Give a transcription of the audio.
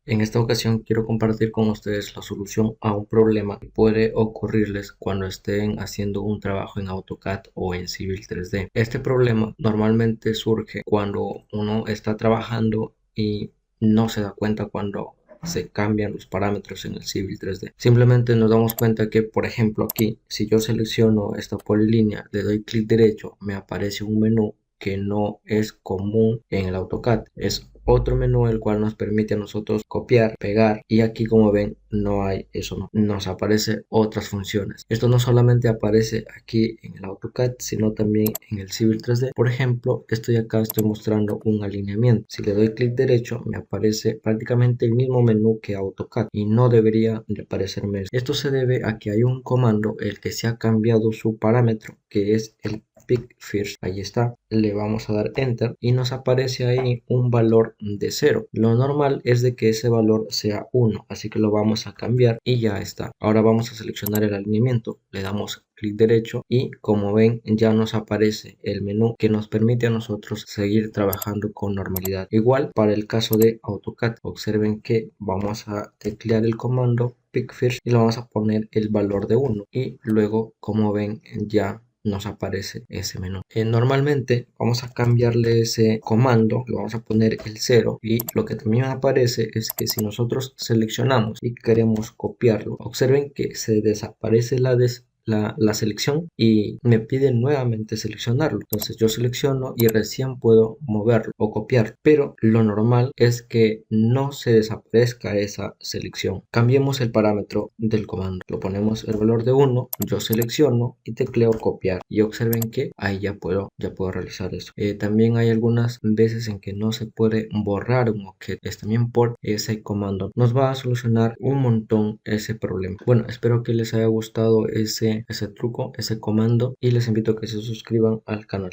En esta ocasión quiero compartir con ustedes la solución a un problema que puede ocurrirles cuando estén haciendo un trabajo en AutoCAD o en Civil 3D. Este problema normalmente surge cuando uno está trabajando y no se da cuenta cuando se cambian los parámetros en el Civil 3D. Simplemente nos damos cuenta que, por ejemplo, aquí, si yo selecciono esta polilínea, le doy clic derecho, me aparece un menú que no es común en el AutoCAD. Es otro menú el cual nos permite a nosotros copiar, pegar, y aquí, como ven, no hay eso, no nos aparece otras funciones. Esto no solamente aparece aquí en el AutoCAD, sino también en el Civil 3D. Por ejemplo, estoy mostrando un alineamiento. Si le doy clic derecho, me aparece prácticamente el mismo menú que AutoCAD y no debería de aparecerme esto. Esto se debe a que hay un comando el que se ha cambiado su parámetro, que es el Pick First. Ahí está, le vamos a dar enter y nos aparece ahí un valor de 0. Lo normal es de que ese valor sea 1, así que lo vamos a cambiar y ya está. Ahora vamos a seleccionar el alineamiento, le damos clic derecho y, como ven, ya nos aparece el menú que nos permite a nosotros seguir trabajando con normalidad. Igual para el caso de AutoCAD, observen que vamos a teclear el comando Pick First y le vamos a poner el valor de 1 y luego, como ven, ya nos aparece ese menú. Normalmente vamos a cambiarle ese comando, le vamos a poner el 0, y lo que también aparece es que si nosotros seleccionamos y queremos copiarlo, observen que se desaparece la selección y me pide nuevamente seleccionarlo. Entonces yo selecciono y recién puedo moverlo o copiar, pero lo normal es que no se desaparezca esa selección. Cambiemos el parámetro del comando, lo ponemos el valor de 1, yo selecciono y tecleo copiar y observen que ahí ya puedo realizar eso. También hay algunas veces en que no se puede borrar un objeto, es también por ese comando. Nos va a solucionar un montón ese problema. Bueno, espero que les haya gustado ese truco, ese comando, y les invito a que se suscriban al canal.